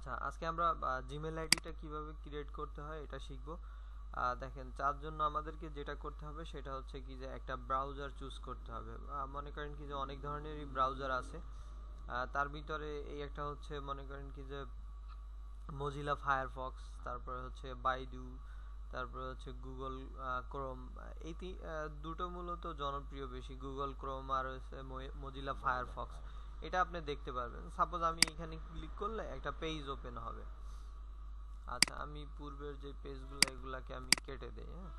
আচ্ছা, আজকে আমরা জিমেল আইডিটা কিভাবে ক্রিয়েট করতে হয় এটা শিখবো। দেখেন, তার জন্য আমাদেরকে যেটা করতে হবে সেটা হচ্ছে কি যে একটা ব্রাউজার চুজ করতে হবে। মনে করেন কি যে অনেক ধরনেরই ব্রাউজার আছে। তার ভিতরে এই একটা হচ্ছে মনে করেন কি যে মজিলা ফায়ারফক্স, তারপরে হচ্ছে বাইডু, তারপরে হচ্ছে গুগল ক্রোম। এই দুটো মূলত জনপ্রিয় বেশি, গুগল ক্রোম আর হচ্ছে মজিলা ফায়ারফক্স। এটা আপনি দেখতে পারবেন। সাপোজ আমি এখানে ক্লিক করলে একটা পেজ ওপেন হবে। আচ্ছা, আমি পূর্বের যে পেজগুলো এগুলাকে আমি কেটে দেই। হ্যাঁ,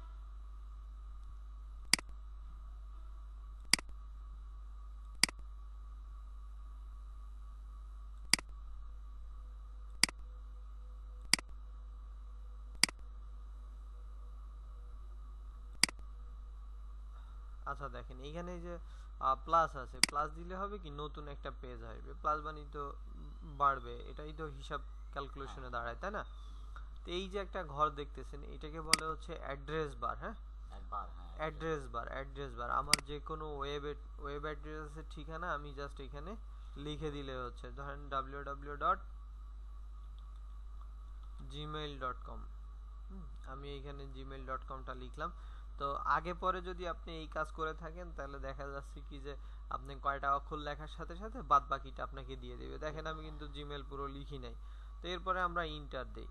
আচ্ছা দেখেন এইখানে যে প্লাস আছে, প্লাস দিলে হবে কি নতুন একটা পেজ আসবে, প্লাস বানি তো বাড়বে, এটাই তো হিসাব ক্যালকুলেশনে দাঁড়ায়, তাই না? তো এই যে একটা ঘর দেখতেছেন এটাকে বলে হচ্ছে অ্যাড্রেস বার। হ্যাঁ, অ্যাড্রেস বার আমার যে কোনো ওয়েব অ্যাড্রেসের ঠিকানা আমি জাস্ট এখানে লিখে দিলে হচ্ছে, ধরেন www.gmail.com। আমি এখানে gmail.comটা লিখলাম। তো আগে পরে যদি আপনি এই কাজ করে থাকেন তাহলে দেখা যাচ্ছে কি যে আপনি কয়টা অক্ষর লেখার সাথে সাথে বাদ বাকিটা আপনাকে দিয়ে দেবে। দেখেন আমি কিন্তু জিমেল পুরো লিখি নাই। তো এরপরে আমরা ইন্টার দেই।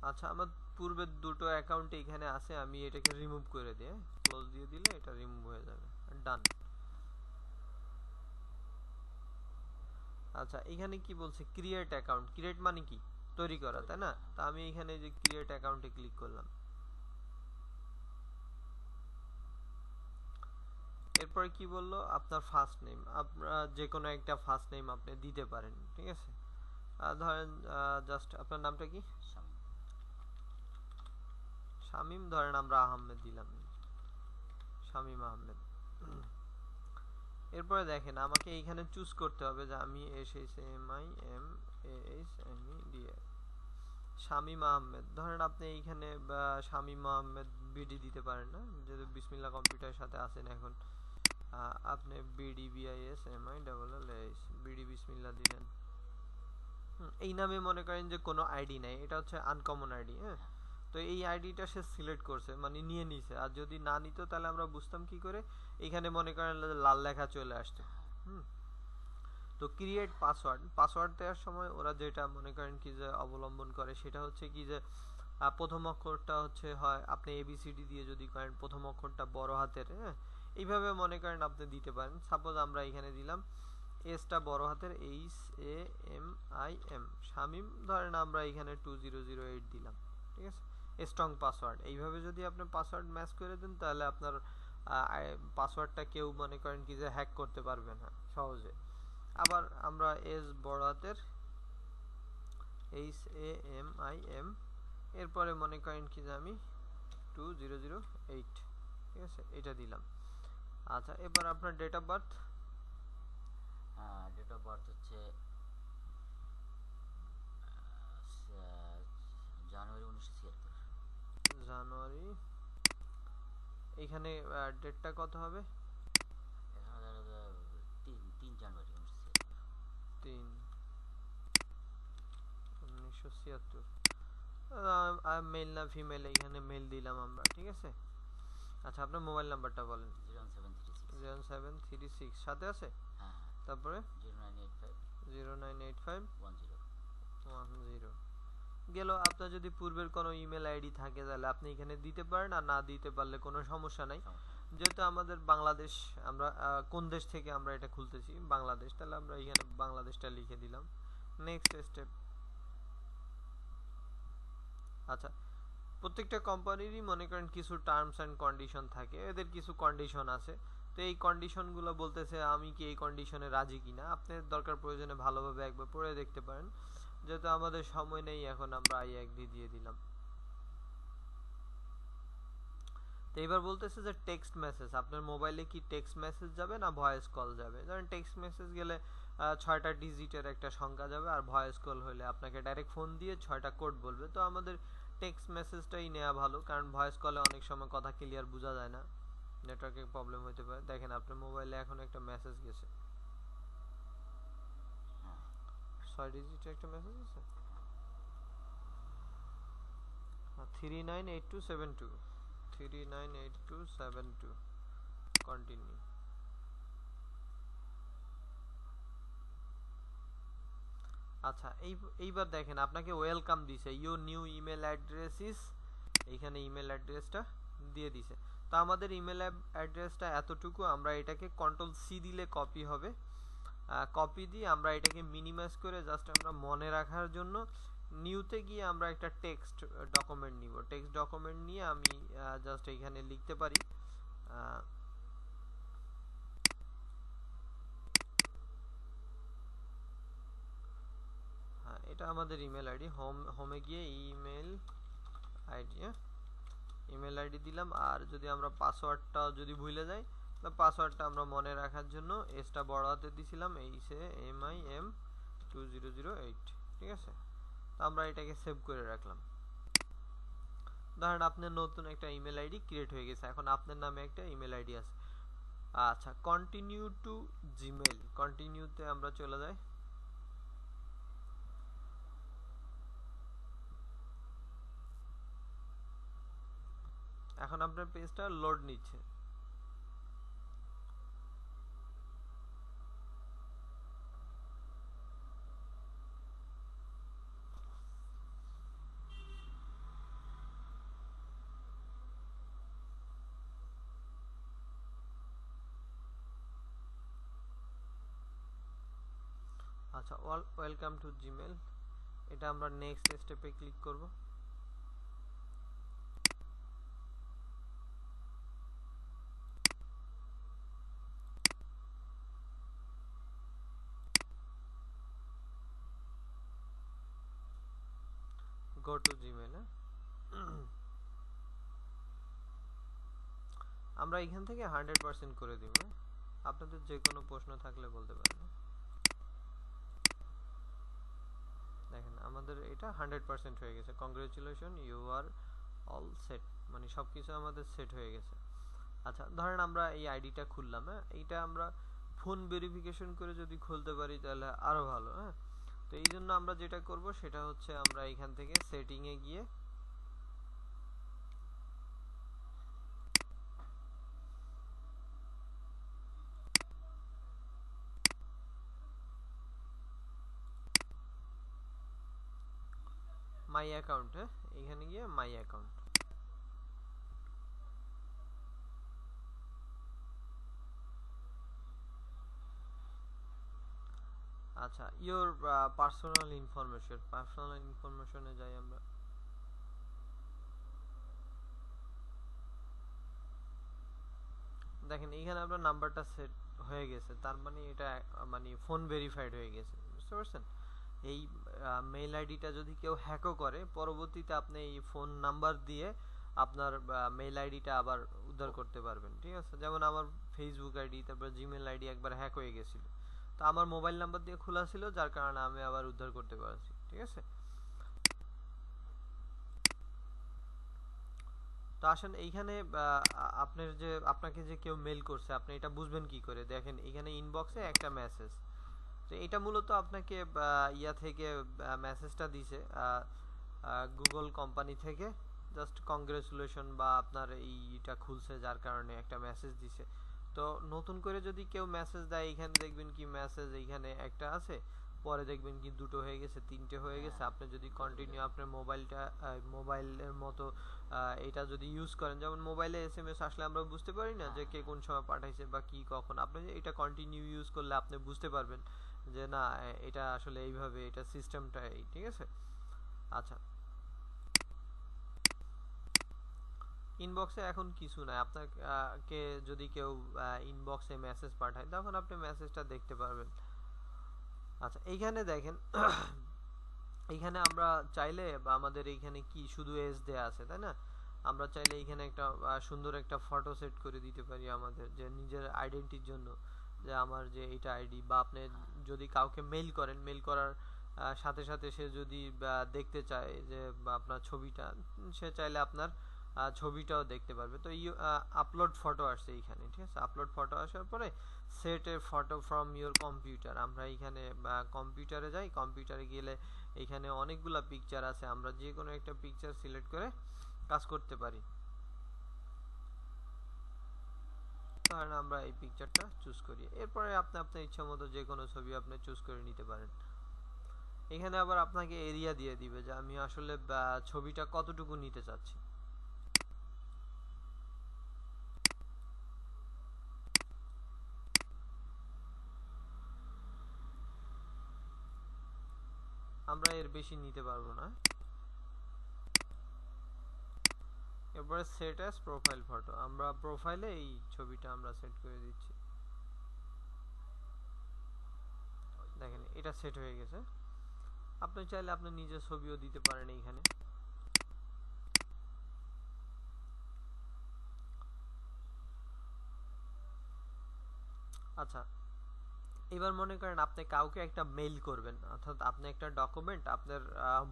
আচ্ছা, আমার পূর্বের দুটো অ্যাকাউন্ট এখানে আছে, আমি এটাকে রিমুভ করে দিই। ক্লোজ দিয়ে দিলে এটা রিমুভ হয়ে যাবে। ডান। আচ্ছা, এখানে কি বলছে ক্রিয়েট অ্যাকাউন্ট। ক্রিয়েট মানে কি তৈরি করা, তাই না? তা আমি এখানে যে ক্রিয়েট অ্যাকাউন্টে ক্লিক করলাম। এরপরে কি বললো, আপনার ফার্স্ট নেম, আপনার যে কোনো একটা ফার্স্ট নেম আপনি দিতে পারেন, ঠিক আছে? ধরেন জাস্ট আপনার নামটা কি? শামিম। ধরেন আমরা আহমেদ দিলাম, শামিম আহমেদ। এরপরে দেখেন আমাকে এইখানে চুজ করতে হবে যে আমি SHMIMAHMED শামিম আহমেদ। ধরেন আপনি এইখানে শামিম আহমেদ বিডি দিতে পারেন, না যেহেতু বিসমিল্লাহ কম্পিউটারের সাথে আছেন এখন। আপনি BDBISMILLS বিডি বিসমিল্লাহ দিলেন। এই নামে মনে করেন যে কোনো আইডি নাই, এটা হচ্ছে আনকমন আইডি। হ্যাঁ, তো এই আইডিটা সে সিলেক্ট করছে, মানে নিয়ে নিছে। আর যদি না নিত তাহলে আমরা বুঝতাম কি করে, এখানে মনে করেন লাল লেখা চলে আসতো। তো ক্রিয়েট পাসওয়ার্ড দেওয়ার সময় ওরা যেটা মনে করেন কি যে অবলম্বন করে সেটা হচ্ছে কি যে প্রথম অক্ষরটা হচ্ছে হয় আপনি ABCD দিয়ে যদি করেন প্রথম অক্ষরটা বড় হাতের। হ্যাঁ, এইভাবে মনে করেন আপনি দিতে পারেন। সাপোজ আমরা এখানে দিলাম এসটা বড় হাতের HAMIM শামিম। ধরেন আমরা এখানে 2008 দিলাম, ঠিক আছে? Strong password. এইভাবে যদি আপনি পাসওয়ার্ড ম্যাচ করে দেন তাহলে আপনার পাসওয়ার্ডটা কেউ মনে করেন কি যে হ্যাক করতে পারবে না সহজে। আবার আমরা এস বড় হাতের HAMIM, এরপরে মনে করেন কি যে আমি 2008, ঠিক আছে, এটা দিলাম। আচ্ছা, এবার আপনার date of birth. Date of birth হচ্ছে জানুয়ারি 1976। জানুয়ারি। এখানে ডেটটা কত হবে? এখানে 3 জানুয়ারি 3/1976। মেল না ফিমেল, এখানে মেল দিলাম আমরা, ঠিক আছে? আচ্ছা, আপনার মোবাইল নাম্বারটা বলেন। 07336। 0736 সাথে আছে? হ্যাঁ, তারপরে 0985 0985 10 গেল। আপনার যদি পূর্বের কোনো ইমেল আইডি থাকে তাহলে আপনি এখানে দিতে পারেন, আর না দিতে পারলে কোনো সমস্যা নাই। যেহেতু আমাদের বাংলাদেশ, আমরা কোন দেশ থেকে আমরা এটা খুলতেছি, বাংলাদেশ, তাহলে আমরা এখানে বাংলাদেশটা লিখে দিলাম। Next step. আচ্ছা, প্রত্যেকটা কোম্পানিরই মনে করেন কিছু টার্মস অ্যান্ড কন্ডিশন থাকে, এদের কিছু কন্ডিশন আছে। তো এই কন্ডিশনগুলো বলতেছে আমি কি এই কন্ডিশনে রাজি কিনা। আপনার দরকার প্রয়োজনে ভালোভাবে একবার পড়ে দেখতে পারেন। যেহেতু আমাদের সময় নেই এখন, আমরা আই এগ্রি দিয়ে দিলাম। তো এবার বলতেছে যে টেক্সট মেসেজ, আপনার মোবাইলে কি টেক্সট মেসেজ যাবে না ভয়েস কল যাবে। ধরেন টেক্সট মেসেজ গেলে 6টা ডিজিটের একটা সংখ্যা যাবে, আর ভয়েস কল হলে আপনাকে ডাইরেক্ট ফোন দিয়ে 6টা কোড বলবে। তো আমাদের টেক্সট মেসেজটাই নেওয়া ভালো, কারণ ভয়েস কলে অনেক সময় কথা ক্লিয়ার বোঝা যায় না, নেটওয়ার্কের প্রবলেম হতে পারে। দেখেন আপনার মোবাইলে এখন একটা মেসেজ গেছে, 6 ডিজিটের একটা মেসেজ গেছে, 398272, 398272 কন্টিনিউ। আচ্ছা, এইবার দেখেন আপনাকে ওয়েলকাম দিছে, your new email address is, এইখানে ইমেল অ্যাড্রেসটা দিয়ে দিছে। তো আমাদের ইমেল অ্যাড্রেসটা এতটুকু, আমরা এটাকে কন্ট্রোল সি দিলে কপি হবে, কপি দিয়ে আমরা এটাকে মিনিমাইজ করে জাস্ট আমরা মনে রাখার জন্য নিউতে গিয়ে আমরা একটা টেক্সট ডকুমেন্ট নিব। টেক্সট ডকুমেন্ট নিয়ে আমি জাস্ট এইখানে লিখতে পারি হ্যাঁ, এটা আমাদের ইমেল আইডি, হোমে গিয়ে ইমেল আইডি, ইমেল আইডি দিলাম। আর যদি আমরা পাসওয়ার্ডটা যদি ভুলে যাই, তো পাসওয়ার্ডটা আমরা মনে রাখার জন্য এসটা বড় হাতে দিছিলাম, এইসে MIM2008, ঠিক আছে। তো আমরা এটাকে সেভ করে রাখলাম। ধরেন আপনার নতুন একটা ইমেল আইডি ক্রিয়েট হয়ে গেছে, এখন আপনার নামে একটা ইমেল আইডি আছে। আচ্ছা, কন্টিনিউ টু জিমেল, কন্টিনিউতে আমরা চলে যাই। এখন আপনার পেজটা লোড নিচ্ছে। আচ্ছা, ওয়েলকাম টু জিমেল, এটা আমরা নেক্সট স্টেপে ক্লিক করব। গো টু জিমেল, আমরা এখান থেকে 100% করে দিব। আপনাদের যে কোনো প্রশ্ন থাকলে বলতে পারেন। দেখেন আমাদের এটা 100% হয়ে গেছে, congratulation, you are all set, মানে সবকিছু আমাদের সেট হয়ে গেছে। আচ্ছা, ধরেন আমরা এই আইডিটা খুললাম, হ্যাঁ, এইটা আমরা ফোন ভেরিফিকেশন করে যদি খুলতে পারি তাহলে আরো ভালো। হ্যাঁ, তো এই জন্য আমরা যেটা করব সেটা হচ্ছে আমরা এখান থেকে সেটিং এ গিয়ে মাই অ্যাকাউন্ট, হ্যাঁ, এখানে গিয়ে মাই অ্যাকাউন্ট। আচ্ছা, ইওর পার্সোনাল ইনফরমেশনে যাই আমরা। দেখেন এইখানে আপনার নাম্বারটা সেট হয়ে গেছে, তার মানে এটা মানে ফোন ভেরিফাইড হয়ে গেছে, বুঝতে পারছেন। এই মেইল আইডিটা যদি কেউ হ্যাকও করে, পরবর্তীতে আপনি এই ফোন নাম্বার দিয়ে আপনার মেইল আইডিটা আবার উদ্ধার করতে পারবেন, ঠিক আছে। যেমন আমার ফেসবুক আইডি, তারপর জিমেল আইডি একবার হ্যাক হয়ে গেছিল, তো আমার মোবাইল নাম্বার দিয়ে খোলা ছিল, যার কারণে আমি আবার উদ্ধার করতে পারছি, ঠিক আছে। তো আসেন এইখানে আপনার যে আপনাকে যে কেউ মেল করছে, আপনি এটা বুঝবেন কি করে? দেখেন এখানে ইনবক্সে একটা মেসেজ, তো এটা মূলত আপনাকে ইয়া থেকে মেসেজটা দিছে গুগল কোম্পানি থেকে, জাস্ট কংগ্রেচুলেশন, বা আপনার এইটা খুলছে যার কারণে একটা মেসেজ দিছে। তো নতুন করে যদি কেউ মেসেজ দেয়, এখানে দেখবেন কি মেসেজ এইখানে একটা আছে, পরে দেখবেন কি দুটো হয়ে গেছে, তিনটে হয়ে গেছে। আপনি যদি কন্টিনিউ আপনার মোবাইলের মতো এটা যদি ইউজ করেন, যেমন মোবাইলে এসএমএস আসলে আমরা বুঝতে পারি না যে কে কোন সময় পাঠাইছে বা কি কখন, আপনি এটা কন্টিনিউ ইউজ করলে আপনি বুঝতে পারবেন যে না, এটা আসলে এইভাবে, এটা সিস্টেমটা এই, ঠিক আছে। আচ্ছা, ইনবক্সে এখন কিছু নাই, আপনাকে যদি কেউ ইনবক্সে মেসেজ পাঠায়, তখন আপনি মেসেজটা দেখতে পারবেন। আচ্ছা, এইখানে দেখেন এইখানে আমরা চাইলে, বা আমাদের এইখানে কি শুধু এস দেয়া আছে, তাই না? আমরা চাইলে এইখানে একটা সুন্দর একটা ফটো সেট করে দিতে পারি আমাদের যে নিজের আইডেন্টিটির জন্য, যে আমার যে এইটা আইডি, বা আপনি যদি কাউকে মেইল করেন, মেইল করার সাথে সাথে সে যদি দেখতে চায় যে আপনার ছবিটা, সে চাইলে আপনার ছবিটাও দেখতে পারবে। তো আপলোড ফটো আসছে এইখানে, ঠিক আছে। আপলোড ফটো আসার পরে set A photo from your computer, আমরা এইখানে কম্পিউটারে যাই। কম্পিউটারে গেলে এখানে অনেকগুলা পিকচার আছে, আমরা যে কোনো একটা পিকচার সিলেক্ট করে কাজ করতে পারি। ধরেন আমরা এই পিকচারটা চুজ করি, এরপরে আপনি আপনার ইচ্ছা মতো যে কোনো ছবি আপনি চুজ করে নিতে পারেন। এখানে আবার আপনাকে এরিয়া দিয়ে দিবে যে আমি আসলে ছবিটা কতটুকু নিতে চাচ্ছি। আমরা এর বেশি নিতে পারবো না। এরপরে সেট অ্যাজ প্রোফাইল ফটো, আমরা প্রোফাইলে এই ছবিটা আমরা সেট করে দিচ্ছি। দেখেন এটা সেট হয়ে গেছে। আপনি চাইলে আপনি নিজের ছবিও দিতে পারেন এইখানে। আচ্ছা, এবার মনে করেন আপনি কাউকে একটা মেইল করবেন, অর্থাৎ আপনি একটা ডকুমেন্ট আপনার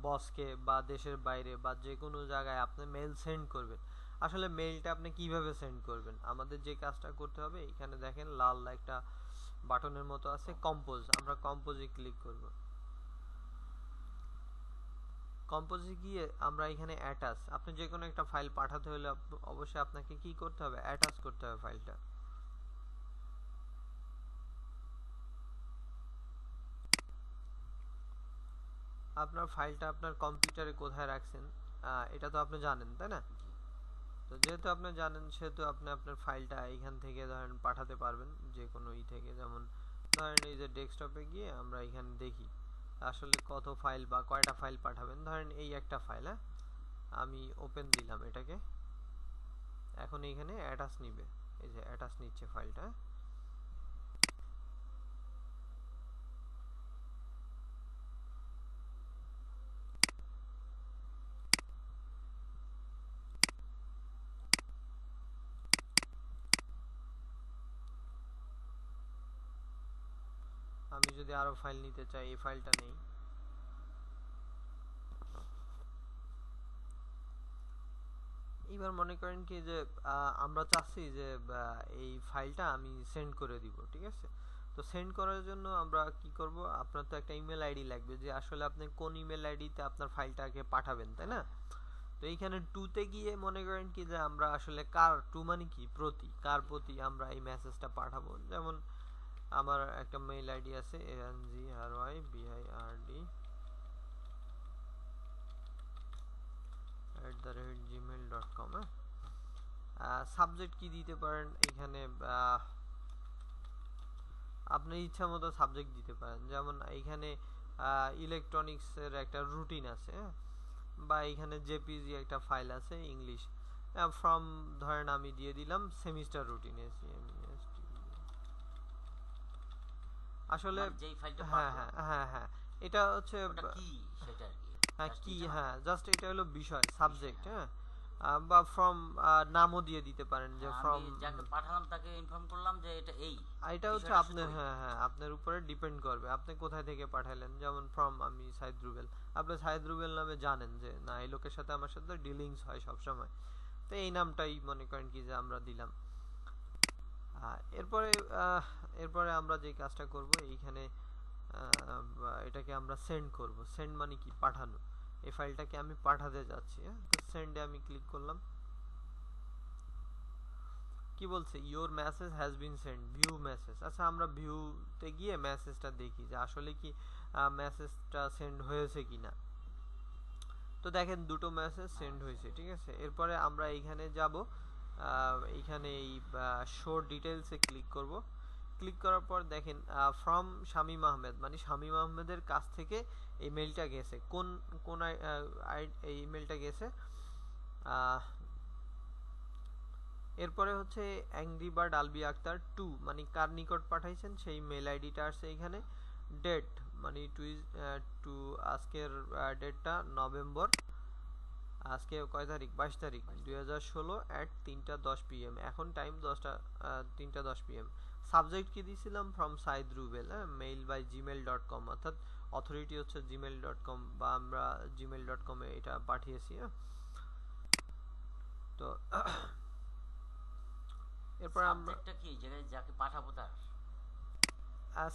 বসকে বা দেশের বাইরে বা যে কোনো জায়গায় আপনি মেইল সেন্ড করবেন। আসলে মেইলটা আপনি কিভাবে সেন্ড করবেন? আমাদের যে কাজটা করতে হবে, এখানে দেখেন লাল একটা বাটনের মতো আছে কম্পোজ, আমরা কম্পোজে ক্লিক করব। কম্পোজে গিয়ে আমরা এখানে অ্যাটাচ, আপনি যে কোনো একটা ফাইল পাঠাতে হলে অবশ্যই আপনাকে কি করতে হবে? অ্যাটাচ করতে হবে ফাইলটা। আপনার ফাইলটা আপনার কম্পিউটারে কোথায় রাখছেন এটা তো আপনি জানেন, তাই না? তো যেহেতু আপনি জানেন, সেহেতু আপনি আপনার ফাইলটা এখান থেকে ধরেন পাঠাতে পারবেন যে কোনো থেকে। যেমন ধরেন এই যে ডেস্কটপে গিয়ে আমরা এখানে দেখি আসলে কত ফাইল বা কয়টা ফাইল পাঠাবেন। ধরেন এই একটা ফাইল, হ্যাঁ, আমি ওপেন দিলাম এটাকে। এখন এখানে অ্যাটাচ নিবে, এই যে অ্যাটাচ নিচ্ছে ফাইলটা। আমি যদি আরো ফাইল নিতে চাই, এই ফাইলটা নেই। এবার মনে করেন কি যে আমরা চাচ্ছি যে এই ফাইলটা আমি সেন্ড করে দিব, ঠিক আছে। তো সেন্ড করার জন্য আমরা কি করব? আপনার তো একটা ইমেল আইডি লাগবে, যে আসলে আপনি কোন ইমেল আইডিতে আপনার ফাইলটাকে পাঠাবেন, তাই না? তো এইখানে টুতে গিয়ে মনে করেন কি যে আমরা আসলে কার, টু মানে কি প্রতি, কার প্রতি আমরা এই মেসেজটা পাঠাবো। যেমন আমার একটা মেইল আইডি আছে angrbird@gmail.com। সাবজেক্ট কি দিতে পারেন এখানে, আপনি ইচ্ছা মতো সাবজেক্ট দিতে পারেন। যেমন এইখানে ইলেকট্রনিক্স এর একটা রুটিন আছে, বা এখানে জেপিজি একটা ফাইল আছে ইংলিশ। ফ্রম ধরেন আমি দিয়ে দিলাম সেমিস্টার রুটিন, আসলে যেই ফাইলটা হ্যাঁ পাঠালাম হ্যাঁ হ্যাঁ হ্যাঁ, এটা হচ্ছে ওটা কি সেটা আর কি, হ্যাঁ জাস্ট কি, এটা না? হ্যাঁ জাস্ট এটা হলো বিষয়, সাবজেক্ট। হ্যাঁ। হ্যাঁ, বা ফ্রম নামও দিয়ে দিতে পারেন, যে ফ্রম। আমি যাকে পাঠালাম তাকে ইনফর্ম করলাম যে এটা এই এটা হচ্ছে বিষয়টা শুধু আপনার, ওই। হ্যাঁ হ্যাঁ, আপনার উপরে ডিপেন্ড করবে আপনি কোথায় থেকে পাঠালেন। যেমন ফ্রম আমি সাইদ রুবেল, আপনি সাইদ রুবেল নামে জানেন যে না, এই লোকের সাথে আমার সাথে ডিলিংস হয় সব সময়, তো এই নামটাই মনে করেন কি যে আমরা দিলাম। এরপরে এরপরে আমরা যে কাজটা করব, এইখানে এটাকে আমরা সেন্ড করব। সেন্ড মানে কি? পাঠানো। এই ফাইলটাকে আমি পাঠাতে যাচ্ছি, হ্যাঁ, তো সেন্ডে আমি ক্লিক করলাম। কি বলছে? Your message has been send, view message. আচ্ছা, আমরা ভিউতে গিয়ে মেসেজটা দেখি যে আসলে কি মেসেজটা সেন্ড হয়েছে কিনা। তো দেখেন দুটো মেসেজ সেন্ড হয়েছে, ঠিক আছে। এরপরে আমরা এইখানে যাব, এইখানে এই শো ডিটেইলসে ক্লিক করব। ক্লিক করার পর দেখেন ফ্রম শামীম আহমেদ, মানে শামীম আহমেদের কাছ থেকে এই মেইলটা গেছে। কোন কোন এই ইমেলটা গেছে। এরপরে হচ্ছে অ্যাংরি বার্ড আলবি আক্তার 2, মানে কার নিকট পাঠাইছেন সেই মেল আইডিটা আসছে এখানে। ডেট মানে টু আজকের ডেটটা নভেম্বর, আজকে কয় তারিখ? 22 তারিখ 2016 at 3:10 PM। এখন টাইম 3:10 PM। সাবজেক্ট কি দিয়েছিলাম? From Said Rubel, mail by gmail.com, অর্থাৎ অথরিটি হচ্ছে gmail.com বা আমরা gmail.com এ এটা পাঠিয়েছি। তো এরপর আমরা সাবজেক্টটা কি যাকে পাঠাবো তার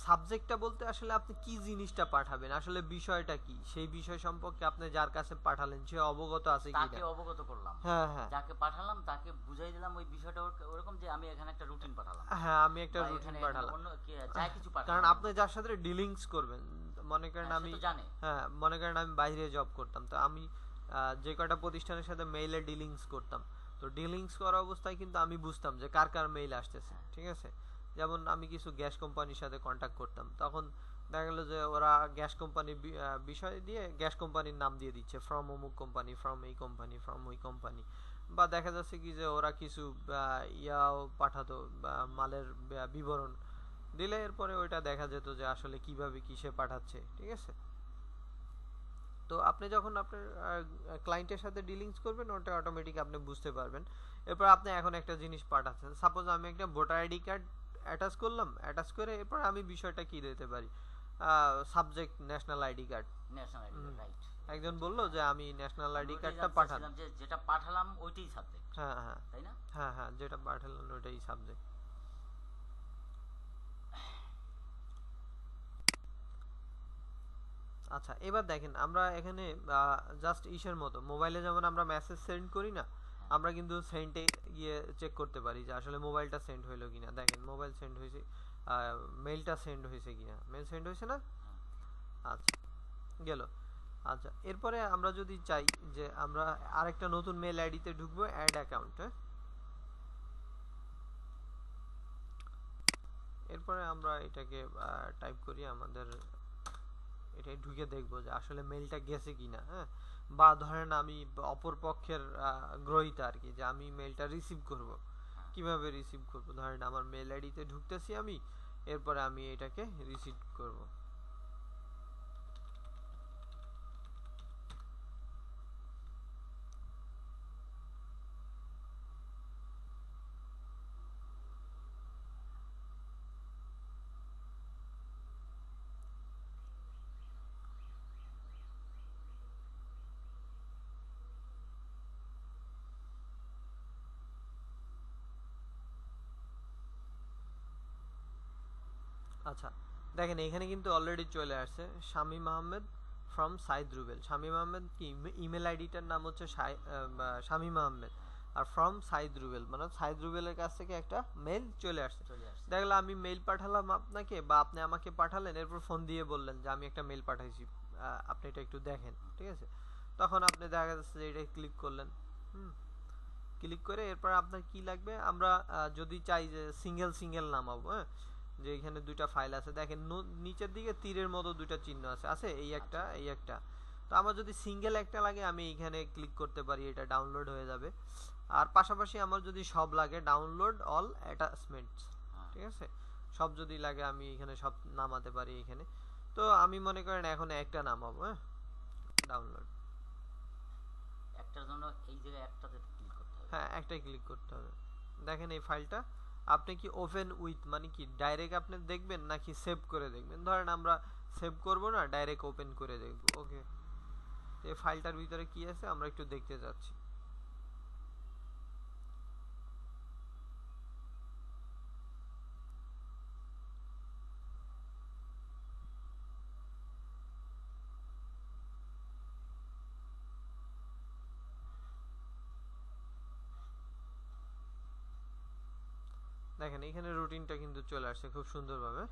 সাবজেক্টটা বলতে আসলে আপনি কি জিনিসটা পাঠাবেন, আসলে বিষয়টা কি, সেই বিষয় সম্পর্কে আপনি যার কাছে পাঠালেন সে অবগত আছে কিনা। তাকে অবগত করলাম, হ্যাঁ হ্যাঁ যাকে পাঠালাম তাকে বুঝাই দিলাম ওই বিষয়টা ওরকম যে আমি এখানে একটা রুটিন পাঠালাম, হ্যাঁ আমি একটা বা রুটিন এখানে পাঠালাম। অন্য যা কিছু পাঠালাম, কারণ আপনি যার সাথে ডিলিংস করবেন, মনে করেন হ্যাঁ, সে আমি তো জানে। হ্যাঁ মনে করেন আমি বাইরে জব করতাম, তো আমি যে কয়টা প্রতিষ্ঠানের সাথে মেইলে ডিলিংস করতাম, তো ডিলিংস করা অবস্থায় কিন্তু আমি বুঝতাম যে কার কার মেইল আসতেছে, ঠিক আছে। যেমন আমি কিছু গ্যাস কোম্পানির সাথে কন্ট্যাক্ট করতাম, তখন দেখা গেল যে ওরা গ্যাস কোম্পানির বিষয় দিয়ে গ্যাস কোম্পানির নাম দিয়ে দিচ্ছে, ফ্রম অমুক কোম্পানি, ফ্রম এই কোম্পানি, ফ্রম ওই কোম্পানি। বা দেখা যাচ্ছে কি যে ওরা কিছু ইয়াও পাঠাতো, মালের বিবরণ দিলে এরপরে ওইটা দেখা যেত যে আসলে কিভাবে কিসে পাঠাচ্ছে, ঠিক আছে। তো আপনি যখন আপনার ক্লায়েন্টের সাথে ডিলিংস করবেন ওটা অটোমেটিক আপনি বুঝতে পারবেন। এরপর আপনি এখন একটা জিনিস পাঠাচ্ছেন, সাপোজ আমি একটা ভোটার আইডি কার্ড অ্যাটাচ করলাম, অ্যাটাচ করে এরপর আমি বিষয়টা কি দিতে পারি, subject national ID card. National ID, right. একজন বললো যে আমি ন্যাশনাল আইডি ওইটাই কার্ডটা জানতে পাঠান। চাচ্ছিলাম যে যেটা পাঠালাম ওইটাই সাবজেক্ট, হ্যাঁ হ্যাঁ তাই না? হ্যাঁ হ্যাঁ যেটা পাঠালেন ওইটাই সাবজেক্ট। আচ্ছা এবার দেখেন আমরা এখানে জাস্ট ইসের মতো মোবাইলে যেমন আমরা মেসেজ সেন্ড করি না, আমরা কিন্তু সেন্ডে গিয়ে চেক করতে পারি যে আসলে মোবাইলটা সেন্ড হইলো কিনা। দেখেন মোবাইল সেন্ড হয়েছে, মেইলটা সেন্ড হয়েছে কিনা, মেইল সেন্ড হয়েছে না। আচ্ছা গেল। আচ্ছা এরপরে আমরা যদি চাই যে আমরা আরেকটা নতুন মেল আইডিতে ঢুকবো, অ্যাড অ্যাকাউন্ট। এরপরে আমরা এটাকে টাইপ করি, আমাদের এটাই ঢুকে দেখবো যে আসলে মেইলটা গেছে কিনা। হ্যাঁ, বা ধরেন আমি অপর পক্ষের গ্রহীতা আর কি, যে আমি মেইলটা রিসিভ করব, কিভাবে রিসিভ করব, ধরেন আমার মেইল আইডিতে ঢুকতেছি আমি, এরপরে আমি এটাকে রিসিভ করব। আচ্ছা দেখেন এখানে কিন্তু অলরেডি চলে আসছে শামীম আহমেদ ফ্রম সাইদ রুবেল। শামীম আহমেদ কি ইমেল আইডিটার নাম হচ্ছে শামীম আহমেদ, আর ফ্রম সাইদ রুবেল মানে সাইদ রুবেলের কাছ থেকে একটা মেইল চলে আসছে। দেখলাম আমি মেইল পাঠালাম আপনাকে বা আপনি আমাকে পাঠালেন, এরপর ফোন দিয়ে বললেন যে আমি একটা মেইল পাঠাইছি, আপনি এটা একটু দেখেন, ঠিক আছে। তখন আপনি দেখা যাচ্ছে যে এটা ক্লিক করলেন, ক্লিক করে এরপর আপনার কি লাগবে, আমরা যদি চাই যে সিঙ্গেল সিঙ্গেল নামাবো, হ্যাঁ, যে এখানে দুইটা ফাইল আছে, দেখেন নিচের দিকে তীরের মতো দুইটা চিহ্ন আছে, আছে এই একটা এই একটা। তো আমার যদি সিঙ্গেল একটা লাগে আমি এখানে ক্লিক করতে পারি, এটা ডাউনলোড হয়ে যাবে। আর পাশাপাশি আমার যদি সব লাগে, ডাউনলোড অল অ্যাটাচমেন্টস, ঠিক আছে, সব যদি লাগে আমি এখানে সব নামাতে পারি এখানে। তো আমি মনে করেন এখন একটা নামাবো, হ্যাঁ, ডাউনলোড। একটার জন্য এই জায়গায় একটাতে ক্লিক করতে হবে, হ্যাঁ একটাই ক্লিক করতে হবে। দেখেন এই ফাইলটা আপনি কি ওপেন উইথ মানে কি ডাইরেক্ট আপনি দেখবেন নাকি সেভ করে দেখবেন, ধরেন আমরা সেভ করব না, ডাইরেক্ট ওপেন করে দেখব। ওকে, এই ফাইলটার ভিতরে কি আছে আমরা একটু দেখতে যাচ্ছি। দেখেন এখানে রুটিনটা কিন্তু চলে আসছে খুব সুন্দরভাবে।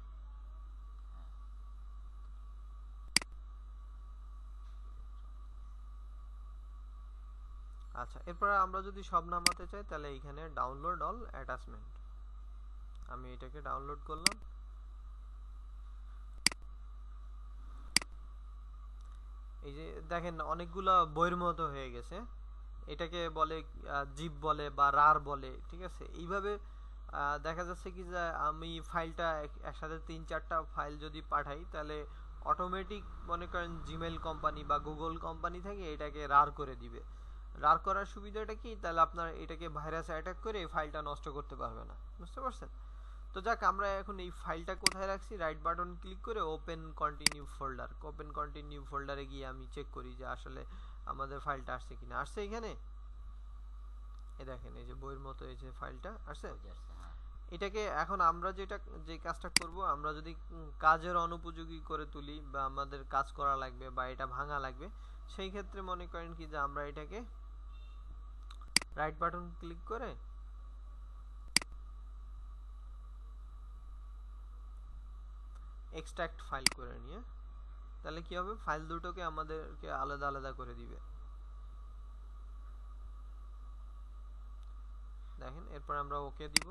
আচ্ছা এরপর আমরা যদি সব নামাতে চাই তাহলে এখানে ডাউনলোড অল অ্যাটাচমেন্ট, আমি এটাকে ডাউনলোড করলাম। এই যে দেখেন অনেকগুলো বইয়ের মতো হয়ে গেছে, এটাকে বলে জিপ বলে বা রার বলে, ঠিক আছে। এইভাবে দেখা যাচ্ছে কি যে আমি ফাইলটা একসাথে 3-4টা ফাইল যদি পাঠাই তাহলে অটোমেটিক মনে করেন জিমেল কোম্পানি বা গুগল কোম্পানি থেকে এটাকে রার করে দিবে। রার করার সুবিধাটা কি, তাহলে আপনার এটাকে ভাইরাস অ্যাটাক করে ফাইলটা নষ্ট করতে পারবে না, বুঝতে পারছেন। তো যাক, আমরা এখন এই ফাইলটা কোথায় রাখছি, রাইট বাটন ক্লিক করে open continue folder, open continue ফোল্ডারে গিয়ে আমি চেক করি যে আসলে আমাদের ফাইলটা আসছে কিনা। আসছে এখানে, এই দেখেন এই যে বইয়ের মতো এই যে ফাইলটা আসছে। হ্যাঁ। এটাকে এখন আমরা যে কাজটা করব, আমরা যদি কাজের অনুপযোগী করে তুলি বা আমাদের কাজ করা লাগবে বা এটা ভাঙা লাগবে, সেই ক্ষেত্রে মনে করেন কি যে আমরা এটাকে রাইট বাটন ক্লিক করে এক্সট্রাক্ট ফাইল করে নিয়ে, তাহলে কি হবে, ফাইল দুটোকে আমাদেরকে আলাদা আলাদা করে দিবে। দেখেন, এরপর আমরা ওকে দিব।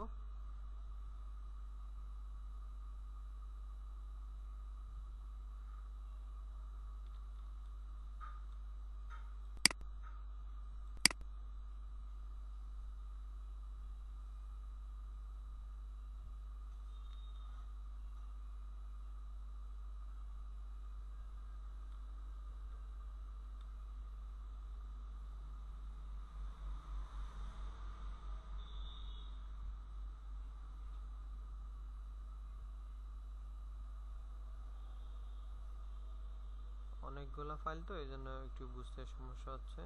অনেকগুলো ফাইল তো, এই জন্য একটু বুঝতে সমস্যা হচ্ছে।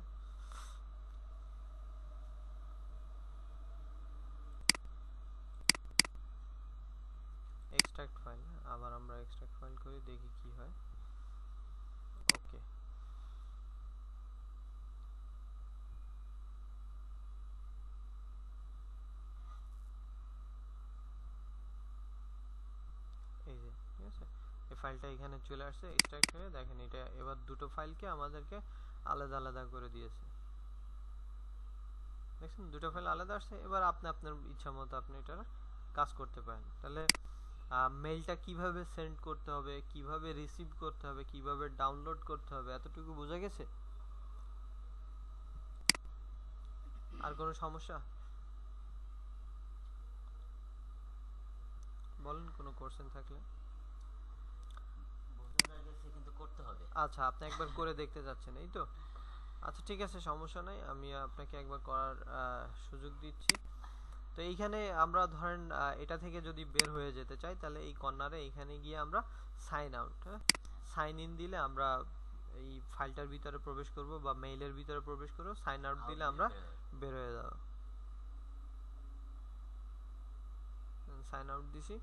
এক্সট্রাক্ট ফাইল, আবার আমরা এক্সট্রাক্ট ফাইল করি, দেখি কি হয়। ওকে, এই যে ঠিক আছে, এই ফাইলটা এখানে চলে আসছে এক্সট্রাক্ট হয়ে। দেখেন এটা এবার দুটো ফাইলকে আমাদেরকে আলাদা আলাদা করে দিয়েছে। দেখছেন, দুটো ফাইল আলাদা আসছে। এবার আপনি আপনার ইচ্ছা মতো আপনি এটার কাজ করতে পারেন। তাহলে মেইলটা কিভাবে সেন্ড করতে হবে, কিভাবে রিসিভ করতে হবে, কিভাবে ডাউনলোড করতে হবে, এতটুকু বোঝা গেছে? আর কোনো সমস্যা বলেন, কোনো কোশ্চেন থাকলে। বোঝা গেছে, কিন্তু করতে হবে। আচ্ছা, আপনি একবার করে দেখতে যাচ্ছেন, এই তো। আচ্ছা ঠিক আছে, সমস্যা নাই, আমি আপনাকে একবার করার সুযোগ দিচ্ছি। তো এইখানে আমরা ধরেন এটা থেকে যদি বের হয়ে যেতে চাই, তাহলে এই কর্নারে এইখানে গিয়ে আমরা সাইন আউট, হ্যাঁ, সাইন ইন দিলে আমরা এই ফাইলটার ভিতরে প্রবেশ করব বা মেইলের ভিতরে প্রবেশ করব। সাইন আউট দিলে আমরা বের হয়ে যাব। সাইন আউট দিছি।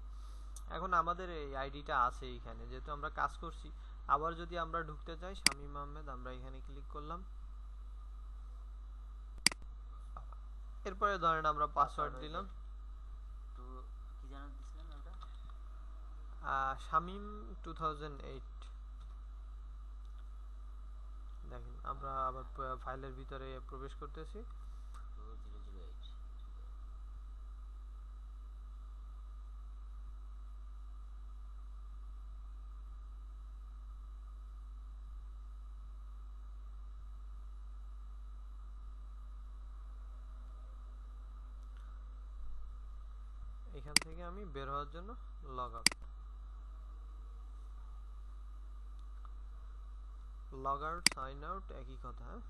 এখন আমাদের এই আইডিটা আছে এইখানে, যেহেতু আমরা কাজ করছি। আবার যদি আমরা ঢুকতে চাই, শামীম আহমেদ, আমরা এখানে ক্লিক করলাম। এরপরে ধরেন আমরা পাসওয়ার্ড দিলাম, তো কি জানো দিছিলেন ওটা, শামীম 2008। দেখেন আমরা আবার ফাইলের ভিতরে প্রবেশ করতেছি। 2008। এখান থেকে আমি বের হওয়ার জন্য log out, log out, sign out একই কথা, হ্যাঁ।